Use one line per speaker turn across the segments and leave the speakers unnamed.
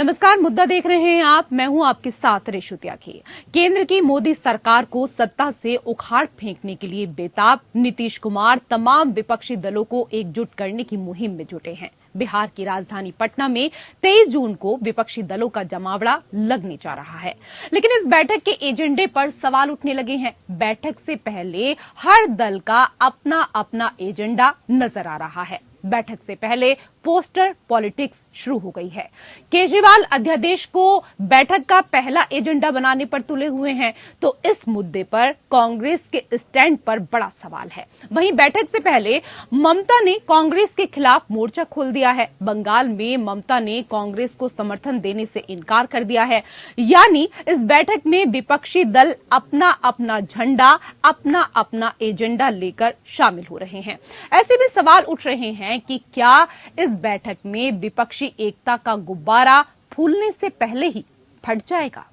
नमस्कार, मुद्दा देख रहे हैं आप। मैं हूं आपके साथ रेशु त्यागी। केंद्र की मोदी सरकार को सत्ता से उखाड़ फेंकने के लिए बेताब नीतीश कुमार तमाम विपक्षी दलों को एकजुट करने की मुहिम में जुटे हैं। बिहार की राजधानी पटना में 23 जून को विपक्षी दलों का जमावड़ा लगने जा रहा है, लेकिन इस बैठक के एजेंडे पर सवाल उठने लगे हैं। बैठक से पहले हर दल का अपना अपना एजेंडा नजर आ रहा है। बैठक से पहले पोस्टर पॉलिटिक्स शुरू हो गई है। केजरीवाल अध्यादेश को बैठक का पहला एजेंडा बनाने पर तुले हुए हैं, तो इस मुद्दे पर कांग्रेस के स्टैंड पर बड़ा सवाल है। वहीं बैठक से पहले ममता ने कांग्रेस के खिलाफ मोर्चा खोल दिया है। बंगाल में ममता ने कांग्रेस को समर्थन देने से इनकार कर दिया है। यानी इस बैठक में विपक्षी दल अपना अपना झंडा, अपना अपना एजेंडा लेकर शामिल हो रहे हैं। ऐसे में सवाल उठ रहे हैं कि क्या इस बैठक में विपक्षी एकता का गुब्बारा फूलने से पहले ही फट जाएगा?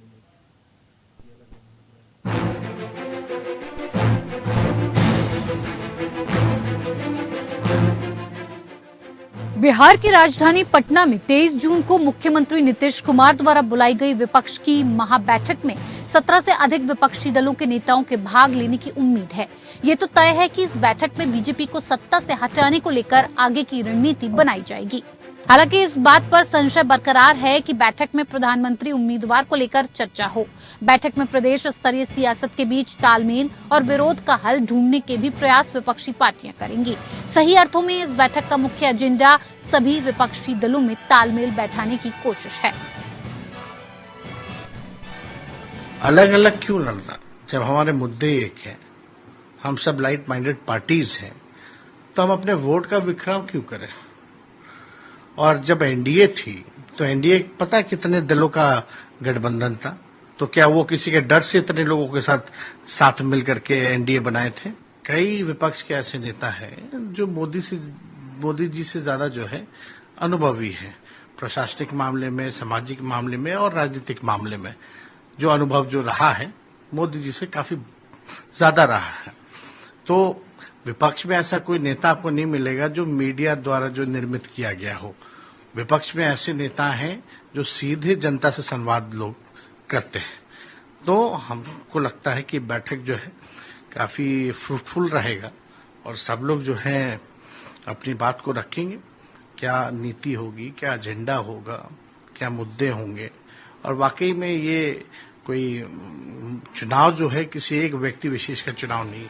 बिहार की राजधानी पटना में 23 जून को मुख्यमंत्री नीतीश कुमार द्वारा बुलाई गई विपक्ष की महाबैठक में 17 से अधिक विपक्षी दलों के नेताओं के भाग लेने की उम्मीद है। ये तो तय है कि इस बैठक में बीजेपी को सत्ता से हटाने को लेकर आगे की रणनीति बनाई जाएगी। हालांकि इस बात पर संशय बरकरार है कि बैठक में प्रधानमंत्री उम्मीदवार को लेकर चर्चा हो। बैठक में प्रदेश स्तरीय सियासत के बीच तालमेल और विरोध का हल ढूंढने के भी प्रयास विपक्षी पार्टियां करेंगी। सही अर्थों में इस बैठक का मुख्य एजेंडा सभी विपक्षी दलों में तालमेल बैठाने की कोशिश है।
अलग अलग क्यों लड़ना, जब हमारे मुद्दे एक हैं, हम सब लाइट माइंडेड पार्टीज हैं, तो हम अपने वोट का बिखराव क्यों करें? और जब एनडीए थी तो एनडीए पता है कितने दलों का गठबंधन था, तो क्या वो किसी के डर से इतने लोगों के साथ मिलकर के एनडीए बनाए थे? कई विपक्ष के ऐसे नेता हैं जो मोदी जी से ज्यादा जो है अनुभवी है, प्रशासनिक मामले में, सामाजिक मामले में और राजनीतिक मामले में जो अनुभव जो रहा है मोदी जी से काफी ज्यादा रहा है। तो विपक्ष में ऐसा कोई नेता आपको नहीं मिलेगा जो मीडिया द्वारा जो निर्मित किया गया हो। विपक्ष में ऐसे नेता हैं जो सीधे जनता से संवाद लोग करते हैं। तो हमको लगता है कि बैठक जो है काफी फ्रूटफुल रहेगा और सब लोग जो है अपनी बात को रखेंगे। क्या नीति होगी, क्या एजेंडा होगा, क्या मुद्दे होंगे, और वाकई में ये कोई चुनाव जो है किसी एक व्यक्ति विशेष का चुनाव नहीं।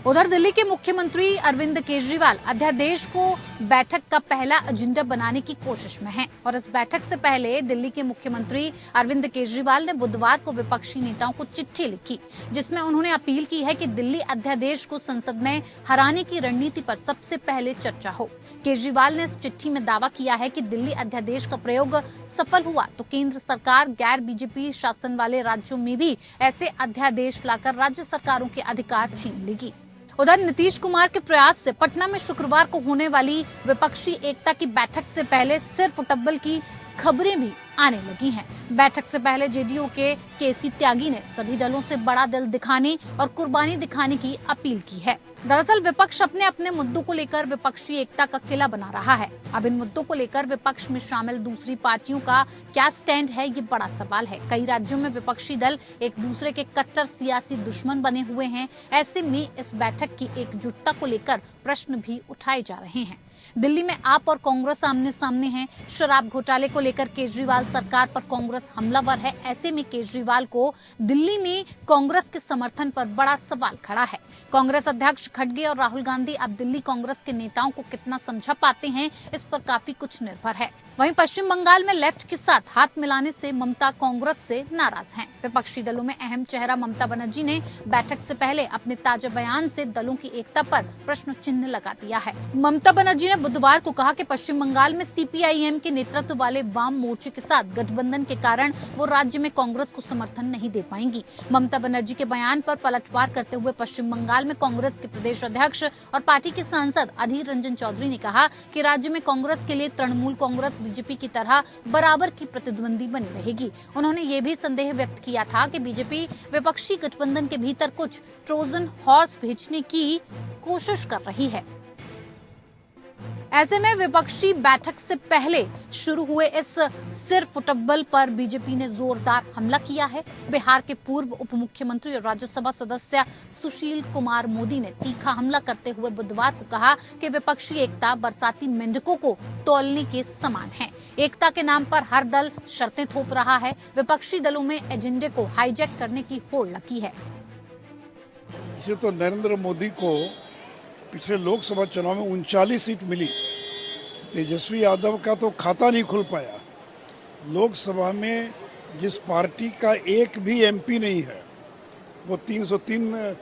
उधर दिल्ली के मुख्यमंत्री अरविंद केजरीवाल अध्यादेश को बैठक का पहला एजेंडा बनाने की कोशिश में हैं और इस बैठक से पहले दिल्ली के मुख्यमंत्री अरविंद केजरीवाल ने बुधवार को विपक्षी नेताओं को चिट्ठी लिखी, जिसमें उन्होंने अपील की है कि दिल्ली अध्यादेश को संसद में हराने की रणनीति पर सबसे पहले चर्चा हो। केजरीवाल ने इस चिट्ठी में दावा किया है कि दिल्ली अध्यादेश का प्रयोग सफल हुआ तो केंद्र सरकार गैर बीजेपी शासन वाले राज्यों में भी ऐसे अध्यादेश लाकर राज्य सरकारों के अधिकार छीन लेगी। उधर नीतीश कुमार के प्रयास से पटना में शुक्रवार को होने वाली विपक्षी एकता की बैठक से पहले सिर्फ टब्बल की खबरें भी आने लगी हैं। बैठक से पहले जेडीयू के केसी त्यागी ने सभी दलों से बड़ा दिल दिखाने और कुर्बानी दिखाने की अपील की है। दरअसल विपक्ष अपने अपने मुद्दों को लेकर विपक्षी एकता का किला बना रहा है। अब इन मुद्दों को लेकर विपक्ष में शामिल दूसरी पार्टियों का क्या स्टैंड है, ये बड़ा सवाल है। कई राज्यों में विपक्षी दल एक दूसरे के कट्टर सियासी दुश्मन बने हुए हैं। ऐसे में इस बैठक की एकजुटता को लेकर प्रश्न भी उठाए जा रहे हैं। दिल्ली में आप और कांग्रेस आमने सामने हैं। शराब घोटाले को लेकर केजरीवाल सरकार पर कांग्रेस हमलावर है। ऐसे में केजरीवाल को दिल्ली में कांग्रेस के समर्थन पर बड़ा सवाल खड़ा है। कांग्रेस अध्यक्ष खड़गे और राहुल गांधी अब दिल्ली कांग्रेस के नेताओं को कितना समझा पाते हैं, इस पर काफी कुछ निर्भर है। वहीं पश्चिम बंगाल में लेफ्ट के साथ हाथ मिलाने से ममता कांग्रेस से नाराज हैं। विपक्षी दलों में अहम चेहरा ममता बनर्जी ने बैठक से पहले अपने ताजा बयान से दलों की एकता पर प्रश्न चिन्ह लगा दिया है। ममता बनर्जी ने बुधवार को कहा कि पश्चिम बंगाल में सीपीआईएम के नेतृत्व वाले वाम मोर्चे के साथ गठबंधन के कारण वो राज्य में कांग्रेस को समर्थन नहीं दे पाएंगी। ममता बनर्जी के बयान पर पलटवार करते हुए पश्चिम बंगाल में कांग्रेस के प्रदेश अध्यक्ष और पार्टी के सांसद अधीर रंजन चौधरी ने कहा कि राज्य में कांग्रेस के लिए तृणमूल कांग्रेस बीजेपी की तरह बराबर की प्रतिद्वंदी बनी रहेगी। उन्होंने ये भी संदेह व्यक्त किया था कि बीजेपी विपक्षी गठबंधन के भीतर कुछ ट्रोजन हॉर्स भेजने की कोशिश कर रही है। ऐसे में विपक्षी बैठक से पहले शुरू हुए इस सिर फुटबॉल पर बीजेपी ने जोरदार हमला किया है। बिहार के पूर्व उप मुख्यमंत्री और राज्यसभा सदस्य सुशील कुमार मोदी ने तीखा हमला करते हुए बुधवार को कहा कि विपक्षी एकता बरसाती मेंढकों को तौलने के समान है। एकता के नाम पर हर दल शर्तें थोप रहा है। विपक्षी दलों में एजेंडे को हाईजैक करने की होड़ लगी है।
ये तो नरेंद्र मोदी को पिछले लोकसभा चुनाव में 39 सीट मिली। तेजस्वी यादव का तो खाता नहीं खुल पाया। लोकसभा में जिस पार्टी का एक भी एमपी नहीं है, वो 303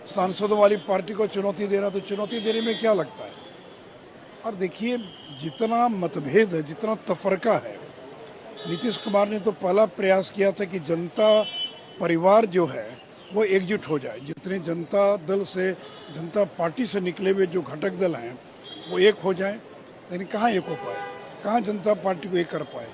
सांसदों वाली पार्टी को चुनौती दे रहा, तो चुनौती देने में क्या लगता है। और देखिए, जितना मतभेद है, जितना तफरका है, नीतीश कुमार ने तो पहला प्रयास किया था कि जनता परिवार जो है वो एकजुट हो जाए। जितने जनता दल से, जनता पार्टी से निकले हुए जो घटक दल हैं वो एक हो जाए, लेकिन कहाँ एक हो पाए, कहाँ जनता पार्टी को एक कर पाए।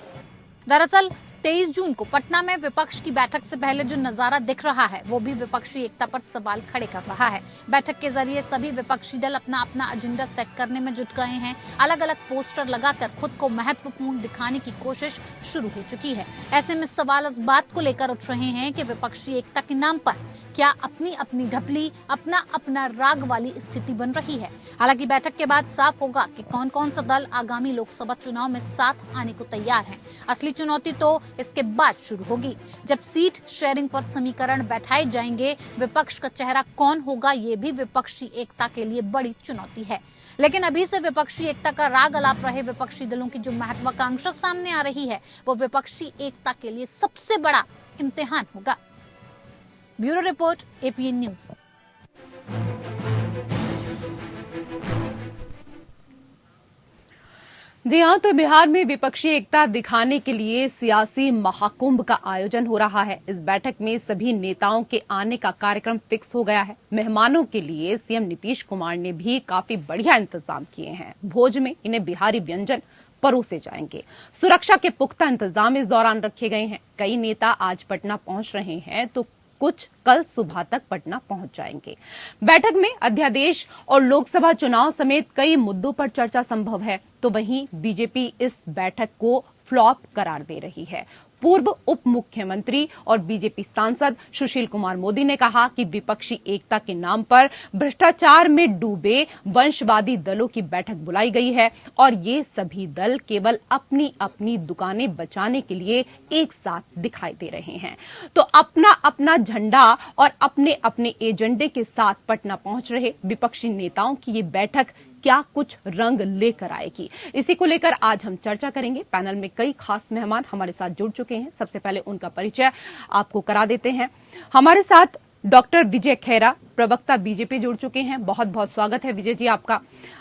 दरअसल 23 जून को पटना में विपक्ष की बैठक से पहले जो नजारा दिख रहा है वो भी विपक्षी एकता पर सवाल खड़े कर रहा है। बैठक के जरिए सभी विपक्षी दल अपना अपना एजेंडा सेट करने में जुट गए हैं। अलग अलग पोस्टर लगाकर खुद को महत्वपूर्ण दिखाने की कोशिश शुरू हो चुकी है। ऐसे में सवाल इस बात को लेकर उठ रहे हैं कि विपक्षी एकता के नाम पर क्या अपनी अपनी ढपली, अपना अपना राग वाली स्थिति बन रही है। हालांकि बैठक के बाद साफ होगा कि कौन कौन सा दल आगामी लोकसभा चुनाव में साथ आने को तैयार है। असली चुनौती तो इसके बाद शुरू होगी, जब सीट शेयरिंग पर समीकरण बैठाए जाएंगे। विपक्ष का चेहरा कौन होगा, ये भी विपक्षी एकता के लिए बड़ी चुनौती है। लेकिन अभी से विपक्षी एकता का राग अलाप रहे विपक्षी दलों की जो महत्वाकांक्षा सामने आ रही है वो विपक्षी एकता के लिए सबसे बड़ा इम्तिहान होगा। Bureau report, APN news.
जी हाँ, तो बिहार में विपक्षी एकता दिखाने के लिए सियासी महाकुंभ का आयोजन हो रहा है। इस बैठक में सभी नेताओं के आने का कार्यक्रम फिक्स हो गया है। मेहमानों के लिए सीएम नीतीश कुमार ने भी काफी बढ़िया इंतजाम किए हैं। भोज में इन्हें बिहारी व्यंजन परोसे जाएंगे। सुरक्षा के पुख्ता इंतजाम इस दौरान रखे गए हैं। कई नेता आज पटना पहुंच रहे हैं तो कुछ कल सुबह तक पटना पहुंच जाएंगे। बैठक में अध्यादेश और लोकसभा चुनाव समेत कई मुद्दों पर चर्चा संभव है। तो वहीं बीजेपी इस बैठक को फ्लॉप करार दे रही है। पूर्व उप मुख्यमंत्री और बीजेपी सांसद सुशील कुमार मोदी ने कहा कि विपक्षी एकता के नाम पर भ्रष्टाचार में डूबे वंशवादी दलों की बैठक बुलाई गई है और ये सभी दल केवल अपनी अपनी दुकानें बचाने के लिए एक साथ दिखाई दे रहे हैं। तो अपना अपना झंडा और अपने अपने एजेंडे के साथ पटना पहुंच रहे विपक्षी नेताओं की ये बैठक क्या कुछ रंग लेकर आएगी, इसी को लेकर आज हम चर्चा करेंगे। पैनल में कई खास मेहमान हमारे साथ जुड़ चुके हैं। सबसे पहले उनका परिचय आपको करा देते हैं। हमारे साथ डॉक्टर विजय खेरा, प्रवक्ता बीजेपी, जुड़ चुके हैं। बहुत बहुत स्वागत है विजय जी आपका।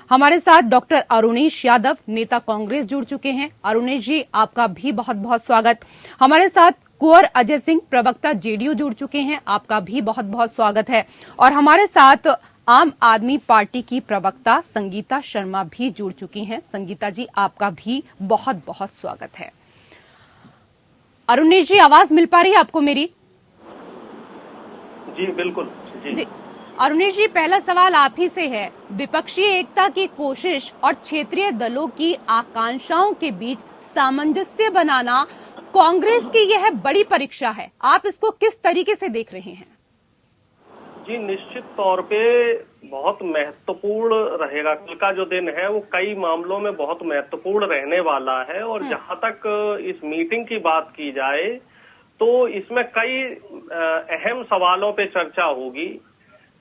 हमारे साथ डॉक्टर अरुणेश यादव, नेता कांग्रेस, जुड़ चुके हैं। अरुणेश जी आपका भी बहुत बहुत स्वागत। हमारे साथ कुंवर अजय सिंह, प्रवक्ता जेडीयू, जुड़ चुके हैं। आपका भी बहुत बहुत स्वागत है। और हमारे साथ आम आदमी पार्टी की प्रवक्ता संगीता शर्मा भी जुड़ चुकी हैं। संगीता जी आपका भी बहुत बहुत स्वागत है। अरुणेश जी, आवाज मिल पा रही है आपको मेरी?
जी बिल्कुल जी।
अरुणेश जी, पहला सवाल आप ही से है। विपक्षी एकता की कोशिश और क्षेत्रीय दलों की आकांक्षाओं के बीच सामंजस्य बनाना कांग्रेस की यह बड़ी परीक्षा है। आप इसको किस तरीके से देख रहे हैं?
जी, निश्चित तौर पे बहुत महत्वपूर्ण रहेगा। कल का जो दिन है वो कई मामलों में बहुत महत्वपूर्ण रहने वाला है। और जहां तक इस मीटिंग की बात की जाए तो इसमें कई अहम सवालों पे चर्चा होगी।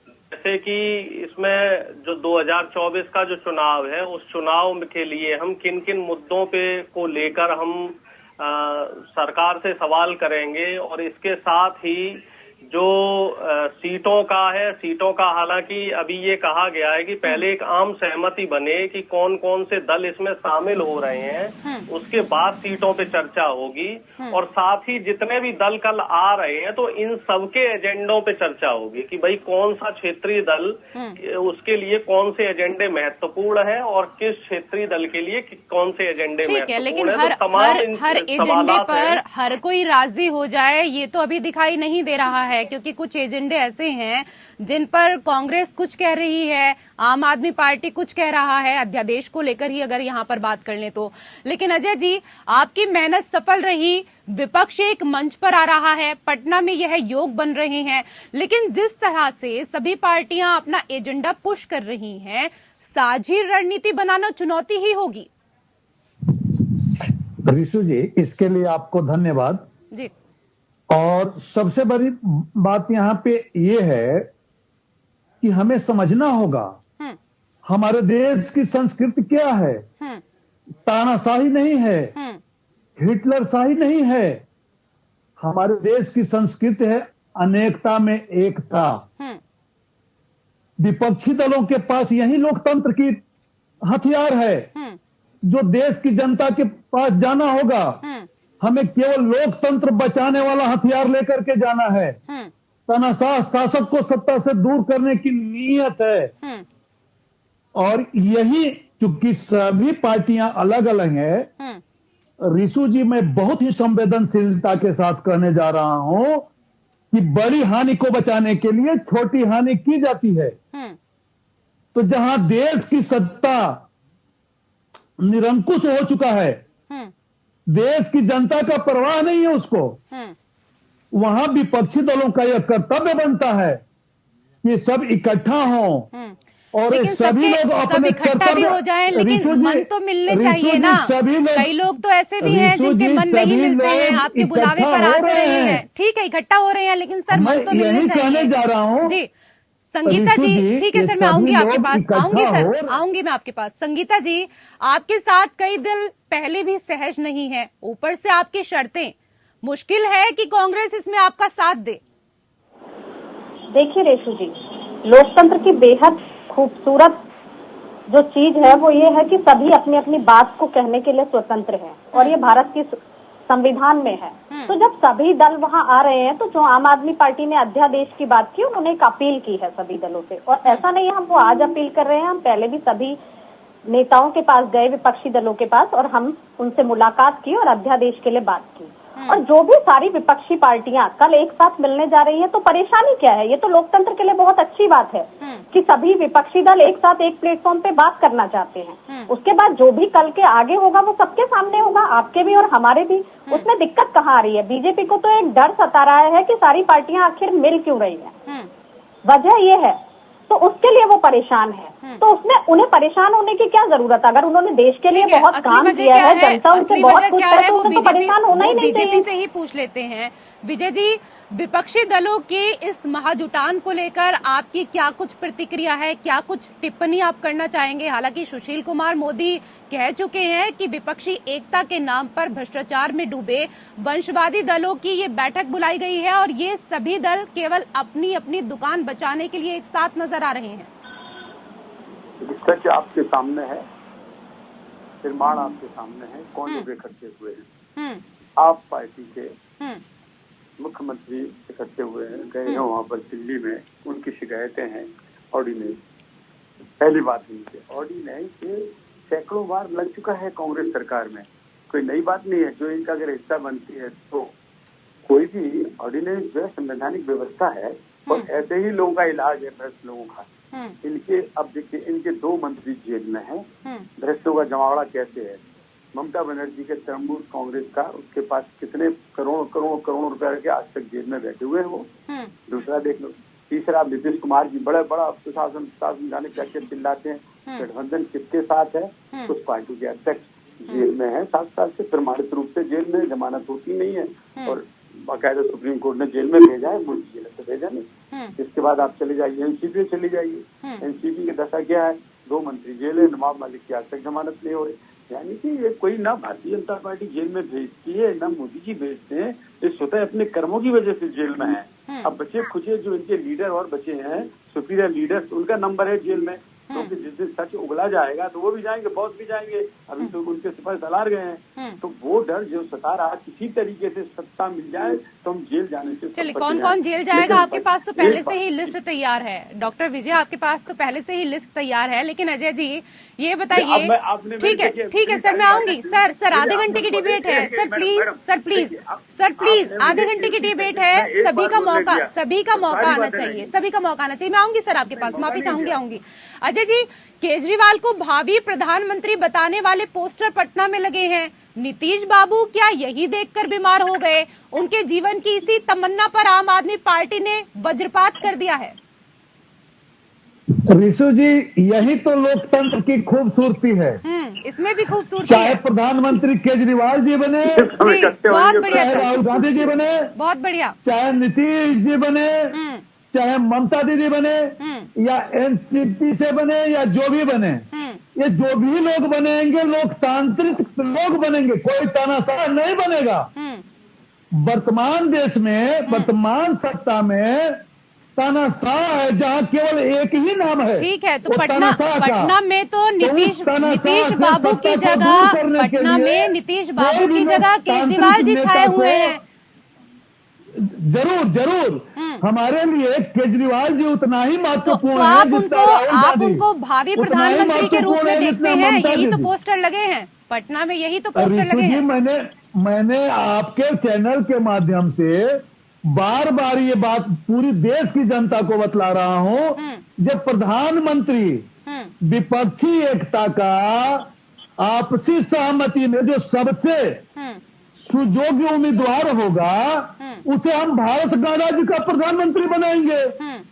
जैसे कि इसमें जो 2024 का जो चुनाव है उस चुनाव के लिए हम किन किन मुद्दों पे को लेकर हम सरकार से सवाल करेंगे। और इसके साथ ही जो सीटों का है, सीटों का हालांकि अभी ये कहा गया है कि पहले एक आम सहमति बने कि कौन कौन से दल इसमें शामिल हो रहे हैं, उसके बाद सीटों पे चर्चा होगी। और साथ ही जितने भी दल कल आ रहे हैं तो इन सबके एजेंडों पे चर्चा होगी कि भाई कौन सा क्षेत्रीय दल, उसके लिए कौन से एजेंडे महत्वपूर्ण है और किस क्षेत्रीय दल के लिए कौन से एजेंडे महत्वपूर्ण है।
लेकिन हर एजेंडे पर हर कोई राजी हो जाए ये तो अभी दिखाई नहीं दे रहा है। है, क्योंकि कुछ एजेंडे ऐसे हैं जिन पर कांग्रेस कुछ कह रही है, आम आदमी पार्टी कुछ कह रहा है, अध्यादेश को लेकर ही अगर यहाँ पर बात कर लें तो। लेकिन अजय जी, आपकी मेहनत सफल रही, विपक्ष एक मंच पर आ रहा है, पटना में यह योग बन रहे हैं, लेकिन जिस तरह से सभी पार्टियां अपना एजेंडा पुश कर रही हैं, साझी रणनीति बनाना चुनौती ही होगी।
ऋषु जी, इसके लिए आपको धन्यवाद
जी।
और सबसे बड़ी बात यहाँ पे ये है कि हमें समझना होगा हमारे देश की संस्कृति क्या है। तानाशाही नहीं है, हिटलर शाही नहीं है। हमारे देश की संस्कृति है अनेकता में एकता। विपक्षी दलों के पास यही लोकतंत्र की हथियार है जो देश की जनता के पास जाना होगा। हमें केवल लोकतंत्र बचाने वाला हथियार लेकर के जाना है। तानाशाह शासक को सत्ता से दूर करने की नीयत है। और यही चूंकि सभी पार्टियां अलग अलग हैं, ऋषु जी, मैं बहुत ही संवेदनशीलता के साथ कहने जा रहा हूं कि बड़ी हानि को बचाने के लिए छोटी हानि की जाती है। तो जहां देश की सत्ता निरंकुश हो चुका है, देश की जनता का परवाह नहीं है उसको, वहां विपक्षी दलों का यह कर्तव्य बनता है कि सब इकट्ठा हों और सभी लोग अपने
इकट्ठा भी हो जाएं, लेकिन मन तो मिलने चाहिए ना। कई लोग तो ऐसे भी हैं जिनके मन नहीं मिलते हैं, आपके बुलावे पर आते रहे हैं। ठीक है, इकट्ठा हो रहे हैं, लेकिन सर मन तो मिलने चाहिए।
कहने जा रहा हूं
जी संगीता जी, ठीक है सर, मैं आऊंगी आपके पास, आऊंगी सर, आऊंगी मैं आपके पास। संगीता जी, आपके साथ कई दिल पहले भी सहज नहीं है, ऊपर से आपकी शर्तें, मुश्किल है कि कांग्रेस इसमें आपका साथ दे।
देखिए रेशु जी, लोकतंत्र की बेहद खूबसूरत जो चीज है वो ये है कि सभी अपनी अपनी बात को कहने के लिए स्वतंत्र है और ये भारत की संविधान में है। तो जब सभी दल वहां आ रहे हैं तो जो आम आदमी पार्टी ने अध्यादेश की बात की, उन्होंने एक अपील की है सभी दलों से। और ऐसा नहीं है हम वो आज अपील कर रहे हैं, हम पहले भी सभी नेताओं के पास गए, विपक्षी दलों के पास, और हम उनसे मुलाकात की और अध्यादेश के लिए बात की। और जो भी सारी विपक्षी पार्टियां कल एक साथ मिलने जा रही है, तो परेशानी क्या है? ये तो लोकतंत्र के लिए बहुत अच्छी बात है कि सभी विपक्षी दल एक साथ एक प्लेटफॉर्म पे बात करना चाहते हैं। उसके बाद जो भी कल के आगे होगा वो सबके सामने होगा, आपके भी और हमारे भी। उसमें दिक्कत कहाँ आ रही है? बीजेपी को तो एक डर सता रहा है कि सारी पार्टियां आखिर मिल क्यों रही है। वजह ये है, तो उसके लिए वो परेशान है। तो उसमें उन्हें परेशान होने की क्या जरूरत है? अगर उन्होंने देश के लिए बहुत काम किया है, जनता उनसे बहुत खुश है, तो उन्हें तो परेशान होना ही नहीं चाहिए।
बीजेपी से ही पूछ लेते हैं। विजय जी, विपक्षी दलों की इस महाजुटान को लेकर आपकी क्या कुछ प्रतिक्रिया है, क्या कुछ टिप्पणी आप करना चाहेंगे? हालांकि सुशील कुमार मोदी कह चुके हैं कि विपक्षी एकता के नाम पर भ्रष्टाचार में डूबे वंशवादी दलों की ये बैठक बुलाई गई है और ये सभी दल केवल अपनी अपनी दुकान बचाने के लिए एक साथ नजर आ रहे हैं।
सच आपके सामने है, निर्माण आपके सामने है, कौन लोग इकट्ठे हुए हैं? आप पार्टी के मुख्यमंत्री इकट्ठे हुए हैं, गए हैं वहाँ पर दिल्ली में, उनकी शिकायतें हैं ऑर्डिनेंस। पहली बात इनके ऑर्डिनेंस सैकड़ों बार लग चुका है कांग्रेस सरकार में, कोई नई बात नहीं है। जो इनका अगर हिस्सा बनती है तो कोई भी ऑर्डिनेंस जो है संवैधानिक व्यवस्था है और ऐसे ही लोगों का इलाज है भ्रष्ट लोगों का। इनके अब देखिए, इनके 2 मंत्री जेल में हैं। भ्रष्टों का जमावड़ा कैसे है? ममता बनर्जी के तृणमूल कांग्रेस का, उसके पास कितने करोड़ रुपए के आज तक जेल में बैठे हुए हैं वो। दूसरा देख लो। तीसरा, नीतीश कुमार जी बड़ा प्रशासन जाने क्या क्या चिल्लाते हैं, गठबंधन किसके साथ है? उस पार्टी के अध्यक्ष जेल में है, 7 साल से प्रमाणित रूप से जेल में, जमानत होती नहीं है और बाकायदा सुप्रीम कोर्ट ने जेल में भेजा है, मुझे जेल से भेजा नहीं। इसके बाद आप चले जाइए एनसीपी चली जाइए, एनसीपी की दशा क्या है? 2 मंत्री जेल है, नवाब मलिक की आज तक जमानत नहीं हो रही। यानी कि ये कोई ना भारतीय जनता पार्टी जेल में भेजती है ना मोदी जी भेजते हैं, ये स्वतः अपने कर्मों की वजह से जेल में है। अब बचे खुचे जो इनके लीडर और बचे हैं, सुपीरियर लीडर्स, उनका नंबर है जेल में। तो क्योंकि जिस दिन सच उगला जाएगा तो वो भी जाएंगे, बॉस भी जाएंगे। अभी तो उनके सिपाही सलार गए हैं, तो वो डर जो सता रहा, किसी तरीके से सत्ता मिल जाए तो हम जेल जाने से।
चलिए, कौन कौन जेल जाएगा आपके पास तो पहले से ही लिस्ट तैयार है। डॉक्टर विजय, आपके पास तो पहले से ही लिस्ट तैयार है, लेकिन अजय जी ये बताइए। ठीक है सर, मैं आऊंगी। सर आधे घंटे की डिबेट है सर, प्लीज आधे घंटे की डिबेट है। सभी का मौका आना चाहिए। मैं आऊंगी सर आपके पास, माफी चाहूंगी। अजय जी, केजरीवाल को भावी प्रधानमंत्री बताने वाले पोस्टर पटना में लगे हैं। नीतीश बाबू क्या यही देखकर बीमार हो गए? उनके जीवन की इसी तमन्ना पर आम आदमी पार्टी ने वज्रपात कर दिया है।
रिशु जी, यही तो लोकतंत्र की खूबसूरती है।
इसमें भी खूबसूरती
चाहे
है।
प्रधानमंत्री केजरीवाल जी बने,
जी बहुत बढ़िया
चाहे
सर,
राहुल गांधी जी बने,
बहुत बढ़िया,
चाहे नीतीश जी बने, चाहे ममता दीदी बने, या एनसीपी से बने, या जो भी बने, ये जो भी लोग बनेंगे लोकतांत्रिक लोग बनेंगे, कोई तानाशाह नहीं बनेगा। वर्तमान देश में, वर्तमान सत्ता में तानाशाह है जहां केवल एक ही नाम है।
ठीक है, तो पटना में तो नीतीश बाबू की जगह, पटना में नीतीश बाबू की जगह केजरीवाल जी छाए हुए हैं।
जरूर हमारे लिए केजरीवाल जी उतना ही महत्वपूर्ण
तो आप उनको भावी प्रधानमंत्री के रूप में देखते हैं। यही तो पोस्टर लगे हैं पटना में, यही तो पोस्टर लगे हैं।
मैंने आपके चैनल के माध्यम से बार बार ये बात पूरी देश की जनता को बतला रहा हूं, जब प्रधानमंत्री विपक्षी एकता का आपसी सहमति में जो सबसे सुयोग्य उम्मीदवार होगा, उसे हम भारत गणराज्य का प्रधानमंत्री बनाएंगे।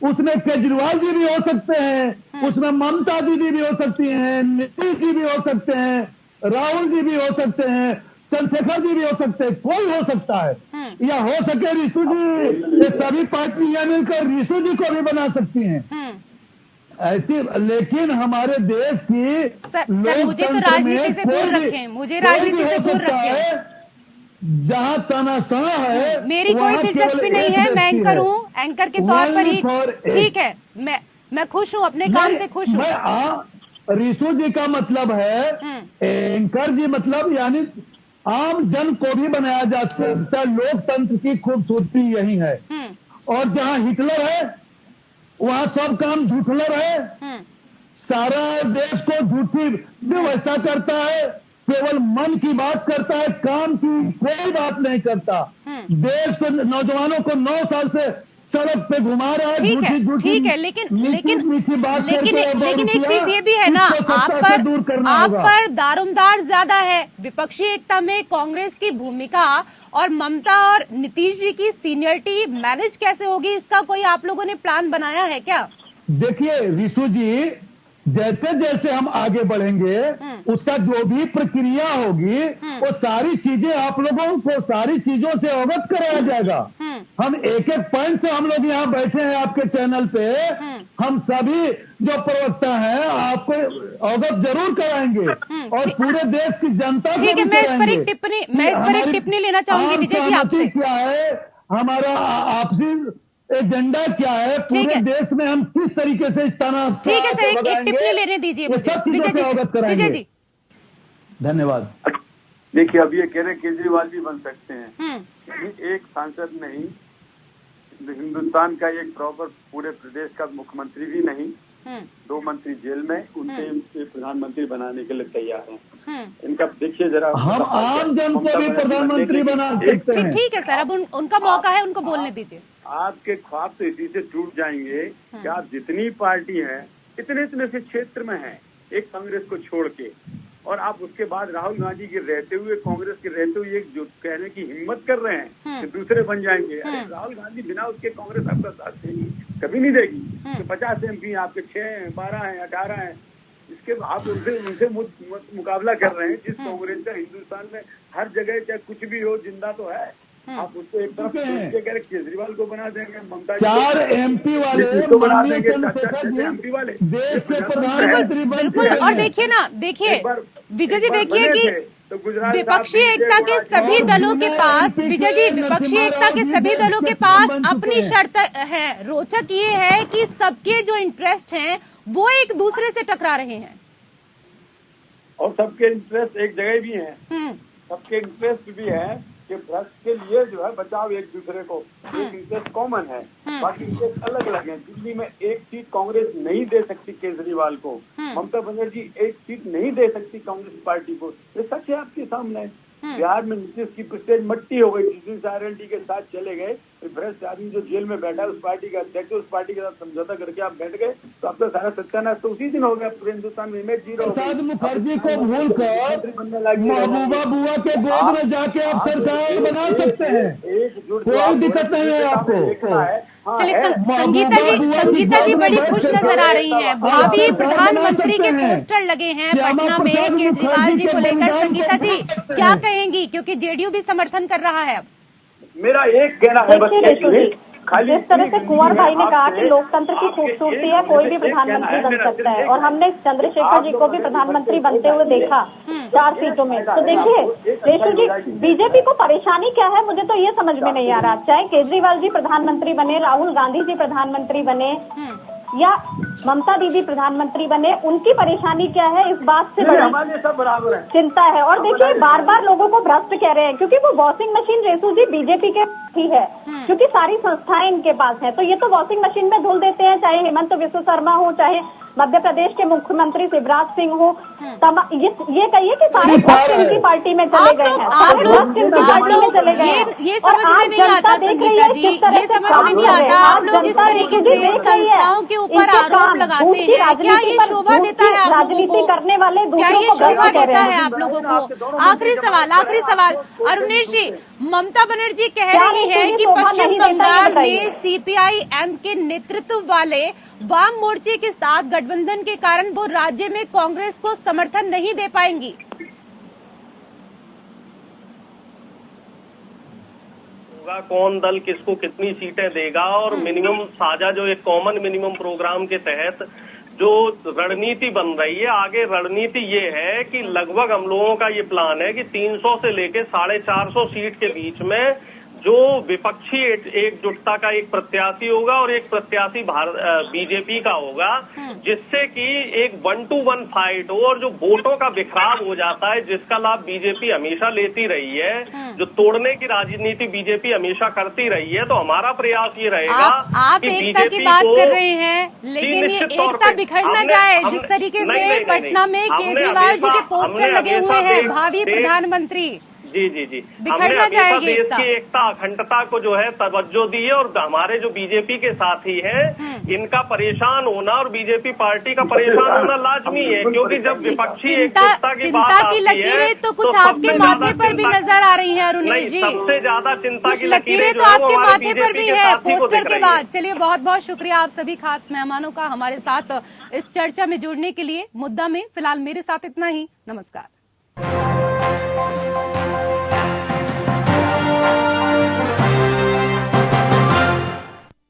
उसमें केजरीवाल जी भी हो सकते हैं, उसमें ममता दीदी भी हो सकती हैं, नीतीश जी भी हो सकते हैं, राहुल जी भी हो सकते हैं, चंद्रशेखर जी भी हो सकते हैं, कोई हो सकता है, या हो सके रिशु जी, ये सभी पार्टियां मिलकर रिशु जी को भी बना सकती हैं ऐसी। लेकिन हमारे देश की
सर मुझे तो राजनीति से दूर रखें, मुझे राजनीति से दूर रखें।
जहां तानाशाह है,
मेरी कोई दिलचस्पी नहीं है, मैं एंकर हूँ, एंकर के तौर पर ही ठीक है। मैं खुश हूँ, अपने काम से खुश हूँ।
रिशु जी का मतलब है, एंकर जी मतलब यानी आम जन को भी बनाया जा सकता है। लोकतंत्र की खूबसूरती यही है। और जहां हिटलर है वहां सब काम झूठलर है। सारा देश को झूठी व्यवस्था करता है, केवल मन की बात करता है, काम की कोई बात नहीं करता। देश को, नौजवानों को 9 साल से सड़क पे घुमा रहा है।
ठीक है, लेकिन एक चीज ये भी है ना, आप पर दारोमदार ज्यादा है। विपक्षी एकता में कांग्रेस की भूमिका और ममता और नीतीश जी की सीनियरिटी मैनेज कैसे होगी, इसका कोई आप लोगों ने प्लान बनाया है क्या?
देखिए रिशु जी, जैसे जैसे हम आगे बढ़ेंगे उसका जो भी प्रक्रिया होगी वो सारी चीजें आप लोगों को सारी चीजों से अवगत कराया जाएगा। हम एक एक पॉइंट से हम लोग यहाँ बैठे हैं आपके चैनल पे, हम सभी जो प्रवक्ता हैं आपको अवगत जरूर कराएंगे और पूरे देश की जनता को।
ठीक है, मैं इस पर एक टिप्पणी लेना चाहूंगी विजय जी आपसे।
क्या है हमारा आपसी एजेंडा, क्या है पूरे देश में, हम किस तरीके से इस तरह।
ठीक है सर, एक टिप्पणी लेने दीजिए विजय जी।
धन्यवाद।
देखिए, अब ये कह रहे केजरीवाल भी बन सकते हैं, एक सांसद नहीं, हिंदुस्तान का एक प्रॉपर पूरे प्रदेश का मुख्यमंत्री भी नहीं, 2 मंत्री जेल में, उनसे प्रधानमंत्री बनाने के लिए तैयार हैं। इनका देखिए जरा,
हम आम जन को भी प्रधानमंत्री बना सकते हैं।
ठीक है सर, अब उनका मौका है, उनको बोलने दीजिए।
आपके ख्वाब तो इसी से टूट जाएंगे कि आप जितनी पार्टी है इतने से क्षेत्र में है, एक कांग्रेस को छोड़ के, और आप उसके बाद राहुल गांधी के रहते हुए, कांग्रेस के रहते हुए एक जो कहने की हिम्मत कर रहे हैं कि दूसरे बन जाएंगे। अरे राहुल गांधी बिना उसके कांग्रेस आपका साथ देगी, कभी नहीं देगी। तो 50 MP आपके 6 हैं, 12 हैं, 18 हैं, इसके आप उनसे मुकाबला कर रहे हैं। जिस कांग्रेस का हिंदुस्तान में हर जगह चाहे कुछ भी हो जिंदा तो है, आप उसको एक तरफ केजरीवाल को बना देंगे, ममता
4 MP वाले
MP वाले
देश के प्रधानमंत्री।
बिल्कुल, और देखिए ना, देखिए विजय जी, देखिए कि
तो गुजरात
विपक्षी
साहब
एकता के सभी दलों के पास, विजय जी, विपक्षी एकता के सभी दलों के पास अपनी शर्त है। रोचक ये है कि सबके जो इंटरेस्ट हैं वो एक दूसरे से टकरा रहे हैं
और सबके इंटरेस्ट एक जगह भी हैं। सबके इंटरेस्ट भी है कि भ्रष्ट के लिए जो है बचाव एक दूसरे को, एक इंटरेस्ट कॉमन है, बाकी इंटरेस्ट अलग अलग है। दिल्ली में एक सीट कांग्रेस नहीं दे सकती केजरीवाल को, ममता बनर्जी एक सीट नहीं दे सकती कांग्रेस पार्टी को, ये सच है आपके सामने। बिहार में नीतीश की प्रेस्टेज मट्टी हो गई, जिस दिन सारंडी के साथ चले गए, भ्रष्ट आदमी जो जेल में बैठा है उस पार्टी का अध्यक्ष, उस पार्टी के साथ समझौता करके आप बैठ गए, तो आपका सारा सत्यानाश तो उसी दिन हो गया। पूरे हिंदुस्तान में इमेज जीरो।
प्रसाद मुखर्जी को भूलकर महबूबा बुआ के गोद में जाके आप सरकार बना सकते हैं, कोई दिक्कत नहीं है आपको।
चलिए संगीता जी बड़ी खुश नजर आ रही हैं। भावी प्रधानमंत्री के पोस्टर लगे हैं पटना में केजरीवाल जी को लेकर। संगीता जी क्या कहेंगी, क्योंकि जेडीयू भी समर्थन कर रहा है अब?
मेरा एक कहना है बस,
जिस तरह से कुंवर भाई ने कहा कि लोकतंत्र की खूबसूरती है, कोई भी प्रधानमंत्री बन सकता है, और हमने चंद्रशेखर जी को भी प्रधानमंत्री बनते हुए देखा 4 सीटों में। तो देखिए रेशु जी, बीजेपी को परेशानी क्या है, मुझे तो ये समझ में नहीं आ रहा। चाहे केजरीवाल जी प्रधानमंत्री बने, राहुल गांधी जी प्रधानमंत्री बने या ममता दीदी प्रधानमंत्री बने, उनकी परेशानी क्या है, इस बात से बड़ी
सब बराबर है,
चिंता है। और देखिए बार बार लोगों को भ्रष्ट कह रहे हैं, क्योंकि वो वॉशिंग मशीन रेशु जी बीजेपी के ही है, क्योंकि सारी संस्थाएं इनके पास है। तो ये तो वॉशिंग मशीन में धुल देते हैं, चाहे हेमंत बिस्व शर्मा हो, चाहे मध्य प्रदेश के मुख्यमंत्री शिवराज सिंह हो, ये कहिए कि सारे भ्रष्ट इनकी पार्टी में चले गए हैं, सारे भ्रष्ट इनकी पार्टी में चले गए हैं।
ये समझ में नहीं आता संगीता जी, ये समझ में नहीं आता। आप लोग इस तरीके से संस्थाओं के ऊपर आरोप लगाते हैं, क्या ये शोभा देता है आप लोगों को?
करने वाले
क्या ये शोभा देता है आप लोगों को? आखिरी सवाल अरुणेश जी, ममता बनर्जी कह रही है कि पश्चिम बंगाल में सीपीआई-एम के नेतृत्व वाले वाम मोर्चे के साथ गठबंधन के कारण वो राज्य में कांग्रेस को समर्थन नहीं दे पाएंगी।
कौन दल किसको कितनी सीटें देगा, और मिनिमम साझा जो एक कॉमन मिनिमम प्रोग्राम के तहत जो रणनीति बन रही है, आगे रणनीति ये है कि लगभग हम लोगों का ये प्लान है कि 300 से लेके 450 सीट के बीच में जो विपक्षी एकजुटता का एक प्रत्याशी होगा और एक प्रत्याशी बीजेपी का होगा, जिससे कि एक 1-to-1 फाइट हो और जो वोटों का बिखराव हो जाता है, जिसका लाभ बीजेपी हमेशा लेती रही है, जो तोड़ने की राजनीति बीजेपी हमेशा करती रही है। तो हमारा प्रयास ये रहेगा
आप एकता की बात कर रहे हैं, लेकिन ये एकता बिखर न जाए। जिस तरीके से पटना में केजरीवाल जी के पोस्टर लगे हुए हैं भावी प्रधानमंत्री,
जी हमने हमेशा देश की एकता अखंडता को जो है तवज्जो दी है, और हमारे जो बीजेपी के साथी हैं इनका परेशान होना और बीजेपी पार्टी का परेशान होना लाजमी है, क्योंकि जब विपक्षी एकजुटता की बात आती है
लकीरें तो कुछ आपके माथे पर भी नजर आ रही है अरुणेश जी।
सबसे ज्यादा चिंता की
लकीरें तो आपके माथे पर भी है पोस्टर के बाद। चलिए बहुत बहुत शुक्रिया आप सभी खास मेहमानों का हमारे साथ इस चर्चा में जुड़ने के लिए। मुद्दा में फिलहाल मेरे साथ इतना ही। नमस्कार।